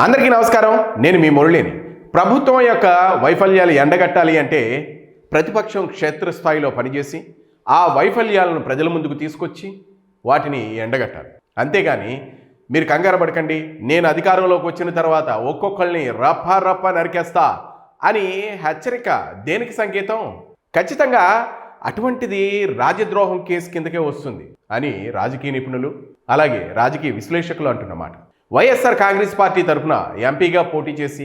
అందరికీ నమస్కారం. నేను మీ మురళిని. ప్రభుత్వం యొక్క వైఫల్యాలు ఎండగట్టాలి అంటే ప్రతిపక్షం క్షేత్రస్థాయిలో పనిచేసి ఆ వైఫల్యాలను ప్రజల ముందుకు తీసుకొచ్చి వాటిని ఎండగట్టాలి. అంతేగాని మీరు కంగారు పడకండి, నేను అధికారంలోకి వచ్చిన తర్వాత ఒక్కొక్కరిని రప్ప నరికేస్తా అని హెచ్చరిక దేనికి సంకేతం? ఖచ్చితంగా అటువంటిది రాజద్రోహం కేసు కిందకే వస్తుంది అని రాజకీయ నిపుణులు అలాగే రాజకీయ విశ్లేషకులు అంటున్నమాట. వైఎస్ఆర్ కాంగ్రెస్ పార్టీ తరఫున ఎంపీగా పోటీ చేసి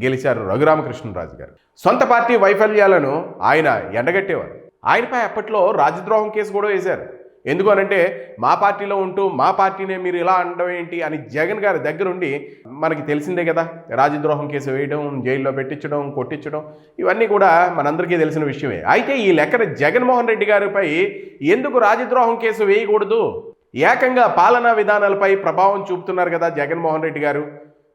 గెలిచారు రఘురామకృష్ణరాజు గారు. సొంత పార్టీ వైఫల్యాలను ఆయన ఎండగట్టేవారు. ఆయనపై అప్పట్లో రాజద్రోహం కేసు కూడా వేశారు. ఎందుకు అనంటే మా పార్టీలో ఉంటూ మా పార్టీనే మీరు ఇలా అనడం ఏంటి అని జగన్ గారి దగ్గరుండి మనకి తెలిసిందే కదా, రాజద్రోహం కేసు వేయడం, జైల్లో పెట్టించడం, కొట్టించడం, ఇవన్నీ కూడా మనందరికీ తెలిసిన విషయమే. అయితే ఈ లెక్కన జగన్మోహన్ రెడ్డి గారిపై ఎందుకు రాజద్రోహం కేసు వేయకూడదు? ఏకంగా పాలనా విధానాలపై ప్రభావం చూపుతున్నారు కదా జగన్మోహన్ రెడ్డి గారు.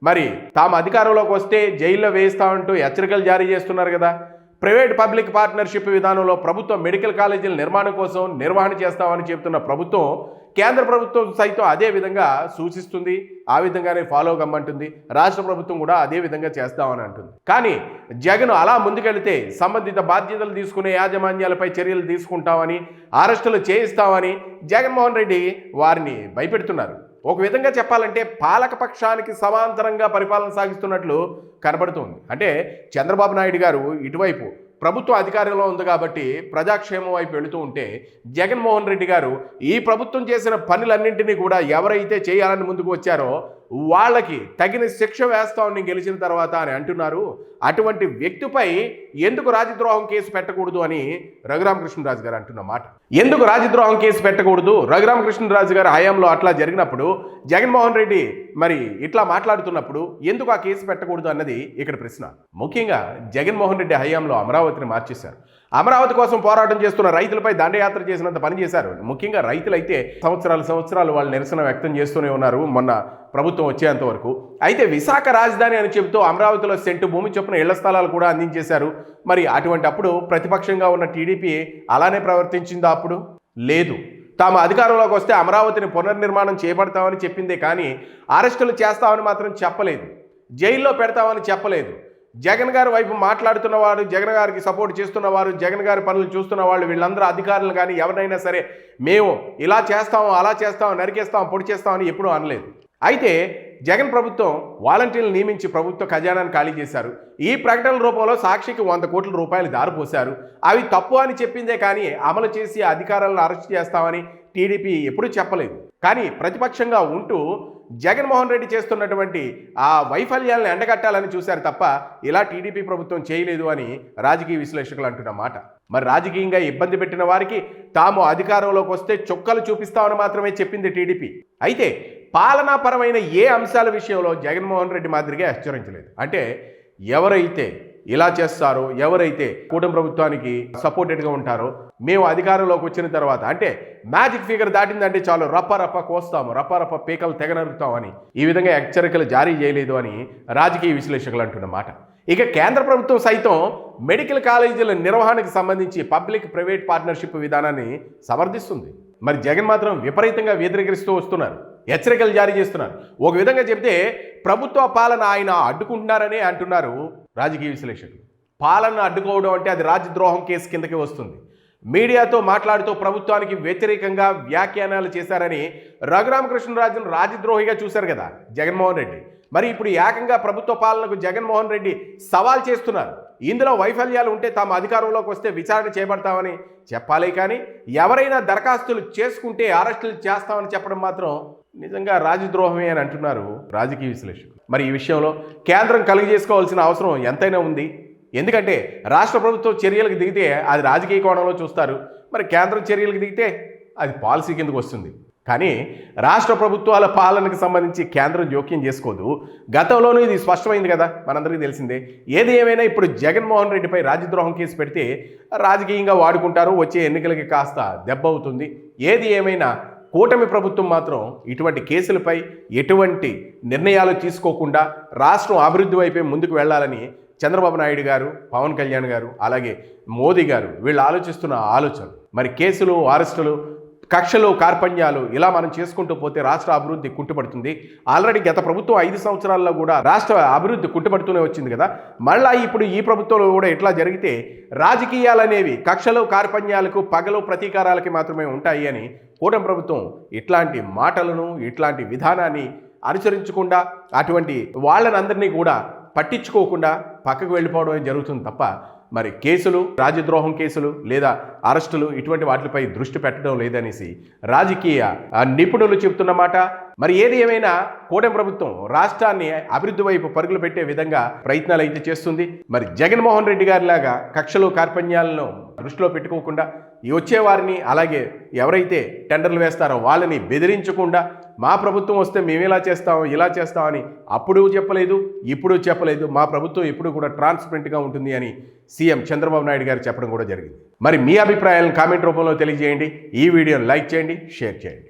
మరి తాము అధికారంలోకి వస్తే జైల్లో వేయిస్తామంటూ హెచ్చరికలు జారీ చేస్తున్నారు కదా. ప్రైవేట్ పబ్లిక్ పార్ట్నర్షిప్ విధానంలో ప్రభుత్వం మెడికల్ కాలేజీల నిర్మాణం కోసం నిర్వహణ చేస్తామని చెబుతున్న ప్రభుత్వం, కేంద్ర ప్రభుత్వం సైతం అదే విధంగా సూచిస్తుంది, ఆ విధంగానే ఫాలో కమ్మంటుంది. రాష్ట్ర ప్రభుత్వం కూడా అదే విధంగా చేస్తామని అంటుంది. కానీ జగన్ అలా ముందుకెళ్తే సంబంధిత బాధ్యతలు తీసుకునే యాజమాన్యాలపై చర్యలు తీసుకుంటామని, అరెస్టులు చేయిస్తామని జగన్మోహన్ రెడ్డి వారిని భయపెడుతున్నారు. ఒక విధంగా చెప్పాలంటే పాలక పక్షానికి సమాంతరంగా పరిపాలన సాగిస్తున్నట్లు కనబడుతుంది. అంటే చంద్రబాబు నాయుడు గారు ఇటువైపు ప్రభుత్వం అధికారంలో ఉంది కాబట్టి ప్రజాక్షేమం వైపు వెళుతూ ఉంటే, జగన్మోహన్ రెడ్డి గారు ఈ ప్రభుత్వం చేసిన పనులన్నింటినీ కూడా ఎవరైతే చేయాలని ముందుకు వచ్చారో వాళ్ళకి తగిన శిక్ష వేస్తామని గెలిచిన తర్వాత అని అంటున్నారు. అటువంటి వ్యక్తిపై ఎందుకు రాజద్రోహం కేసు పెట్టకూడదు అని రఘురామకృష్ణరాజు గారు అంటున్న మాట. ఎందుకు రాజద్రోహం కేసు పెట్టకూడదు? రఘురామకృష్ణరాజు గారి హయాంలో అట్లా జరిగినప్పుడు జగన్మోహన్ రెడ్డి మరి ఇట్లా మాట్లాడుతున్నప్పుడు ఎందుకు ఆ కేసు పెట్టకూడదు అన్నది ఇక్కడ ప్రశ్న. ముఖ్యంగా జగన్మోహన్ రెడ్డి హయాంలో అమరావతిని మార్చేశారు. అమరావతి కోసం పోరాటం చేస్తున్న రైతులపై దండయాత్ర చేసినంత పని చేశారు. ముఖ్యంగా రైతులైతే సంవత్సరాలు వాళ్ళు నిరసన వ్యక్తం చేస్తూనే ఉన్నారు మొన్న ప్రభుత్వం వచ్చేంత వరకు. అయితే విశాఖ రాజధాని అని చెబుతూ అమరావతిలో సెంటు భూమి చొప్పున ఇళ్ల స్థలాలు కూడా అందించేశారు. మరి అటువంటి అప్పుడు ప్రతిపక్షంగా ఉన్న టీడీపీ అలానే ప్రవర్తించిందా? అప్పుడు లేదు. తాము అధికారంలోకి వస్తే అమరావతిని పునర్నిర్మాణం చేపడతామని చెప్పిందే కానీ అరెస్టులు చేస్తామని మాత్రం చెప్పలేదు, జైల్లో పెడతామని చెప్పలేదు. జగన్ గారి వైపు మాట్లాడుతున్నవారు, జగన్ గారికి సపోర్ట్ చేస్తున్నవారు, జగన్ గారి పనులు చూస్తున్న వాళ్ళు, వీళ్ళందరూ అధికారులు కానీ ఎవరైనా సరే మేము ఇలా చేస్తాము, అలా చేస్తాము, నరికేస్తాము, పొడి చేస్తామని ఎప్పుడూ అనలేదు. అయితే జగన్ ప్రభుత్వం వాలంటీర్లు నియమించి ప్రభుత్వ ఖజానాను ఖాళీ చేశారు. ఈ ప్రకటనల రూపంలో సాక్షికి 100 కోట్ల రూపాయలు దారిపోశారు. అవి తప్పు అని చెప్పిందే కానీ అమలు చేసి అధికారులను అరెస్ట్ చేస్తామని టీడీపీ ఎప్పుడూ చెప్పలేదు. కానీ ప్రతిపక్షంగా ఉంటూ జగన్మోహన్ రెడ్డి చేస్తున్నటువంటి ఆ వైఫల్యాలను ఎండగట్టాలని చూశారు తప్ప ఇలా టీడీపీ ప్రభుత్వం చేయలేదు అని రాజకీయ విశ్లేషకులు అంటున్న మాట. మరి రాజకీయంగా ఇబ్బంది పెట్టిన వారికి తాము అధికారంలోకి వస్తే చుక్కలు చూపిస్తామని మాత్రమే చెప్పింది టీడీపీ. అయితే పాలనాపరమైన ఏ అంశాల విషయంలో జగన్మోహన్ రెడ్డి మాదిరిగా హెచ్చరించలేదు. అంటే ఎవరైతే ఇలా చేస్తారో, ఎవరైతే కూటమి ప్రభుత్వానికి సపోర్టెడ్గా ఉంటారో, మేము అధికారంలోకి వచ్చిన తర్వాత అంటే మ్యాజిక్ ఫిగర్ దాటిందంటే చాలు రప్ప కోస్తాము, రప్ప పీకలు తెగనరుతామని ఈ విధంగా హెచ్చరికలు జారీ చేయలేదు అని రాజకీయ విశ్లేషకులు అంటున్న మాట. ఇక కేంద్ర ప్రభుత్వం సైతం మెడికల్ కాలేజీల నిర్వహణకు సంబంధించి పబ్లిక్ ప్రైవేట్ పార్ట్నర్షిప్ విధానాన్ని సమర్థిస్తుంది. మరి జగన్ మాత్రం విపరీతంగా వ్యతిరేకిస్తూ వస్తున్నారు, హెచ్చరికలు జారీ చేస్తున్నారు. ఒక విధంగా చెప్తే ప్రభుత్వ పాలన ఆయన అడ్డుకుంటున్నారని అంటున్నారు రాజకీయ విశ్లేషకులు. పాలన అడ్డుకోవడం అంటే అది రాజద్రోహం కేసు కిందకి వస్తుంది. మీడియాతో మాట్లాడుతూ ప్రభుత్వానికి వ్యతిరేకంగా వ్యాఖ్యానాలు చేశారని రఘురామకృష్ణరాజును రాజద్రోహిగా చూశారు కదా జగన్మోహన్ రెడ్డి. మరి ఇప్పుడు ఏకంగా ప్రభుత్వ పాలనకు జగన్మోహన్ రెడ్డి సవాల్ చేస్తున్నారు. ఇందులో వైఫల్యాలు ఉంటే తాము అధికారంలోకి వస్తే విచారణ చేపడతామని చెప్పాలి, కానీ ఎవరైనా దరఖాస్తులు చేసుకుంటే అరెస్టులు చేస్తామని చెప్పడం మాత్రం నిజంగా రాజద్రోహమే అని అంటున్నారు రాజకీయ విశ్లేషకులు. మరి ఈ విషయంలో కేంద్రం కలుగజేసుకోవాల్సిన అవసరం ఎంతైనా ఉంది. ఎందుకంటే రాష్ట్ర ప్రభుత్వం చర్యలకు దిగితే అది రాజకీయ కోణంలో చూస్తారు, మరి కేంద్రం చర్యలకు దిగితే అది పాలసీ కిందకు వస్తుంది. కానీ రాష్ట్ర ప్రభుత్వాల పాలనకు సంబంధించి కేంద్రం జోక్యం చేసుకోదు. గతంలోనూ ఇది స్పష్టమైంది కదా, మనందరికీ తెలిసిందే. ఏది ఏమైనా ఇప్పుడు జగన్మోహన్ రెడ్డిపై రాజద్రోహం కేసు పెడితే రాజకీయంగా వాడుకుంటారు, వచ్చే ఎన్నికలకి కాస్త దెబ్బ అవుతుంది. ఏది ఏమైనా కూటమి ప్రభుత్వం మాత్రం ఇటువంటి కేసులపై ఎటువంటి నిర్ణయాలు తీసుకోకుండా రాష్ట్రం అభివృద్ధి వైపే ముందుకు వెళ్ళాలని చంద్రబాబు నాయుడు గారు, పవన్ కళ్యాణ్ గారు, అలాగే మోదీ గారు వీళ్ళు ఆలోచిస్తున్న ఆలోచన. మరి కేసులు, అరెస్టులు కక్షలు కార్పణ్యాలు ఇలా మనం చేసుకుంటూ పోతే రాష్ట్ర అభివృద్ధి కుంటుపడుతుంది. ఆల్రెడీ గత ప్రభుత్వం 5 సంవత్సరాల్లో కూడా రాష్ట్ర అభివృద్ధి కుంటుపడుతూనే వచ్చింది కదా. మళ్ళీ ఇప్పుడు ఈ ప్రభుత్వంలో కూడా ఇట్లా జరిగితే రాజకీయాలు అనేవి కక్షలు కార్పణ్యాలకు పగలు ప్రతీకారాలకి మాత్రమే ఉంటాయి అని కూటమి ప్రభుత్వం ఇట్లాంటి మాటలను ఇట్లాంటి విధానాన్ని అనుసరించకుండా అటువంటి వాళ్ళనందరినీ కూడా పట్టించుకోకుండా పక్కకు వెళ్ళిపోవడం జరుగుతుంది తప్ప మరి కేసులు, రాజద్రోహం కేసులు లేదా అరెస్టులు ఇటువంటి వాటిపై దృష్టి పెట్టడం లేదనేసి రాజకీయ నిపుణులు చెబుతున్నమాట. మరి ఏది ఏమైనా కూటమి ప్రభుత్వం రాష్ట్రాన్ని అభివృద్ధి వైపు పరుగులు పెట్టే విధంగా ప్రయత్నాలు అయితే చేస్తుంది. మరి జగన్మోహన్ రెడ్డి గారి లాగా కక్షలు కార్పణ్యాలను దృష్టిలో పెట్టుకోకుండా ఈ వచ్చేవారిని అలాగే ఎవరైతే టెండర్లు వేస్తారో వాళ్ళని బెదిరించకుండా మా ప్రభుత్వం వస్తే మేము ఇలా చేస్తాం ఇలా చేస్తామని అప్పుడు చెప్పలేదు, ఇప్పుడు చెప్పలేదు. మా ప్రభుత్వం ఎప్పుడు కూడా ట్రాన్స్పరెంట్గా ఉంటుంది అని సీఎం చంద్రబాబు నాయుడు గారు చెప్పడం కూడా జరిగింది. మరి మీ అభిప్రాయాలను కామెంట్ రూపంలో తెలియజేయండి. ఈ వీడియోని లైక్ చేయండి, షేర్ చేయండి.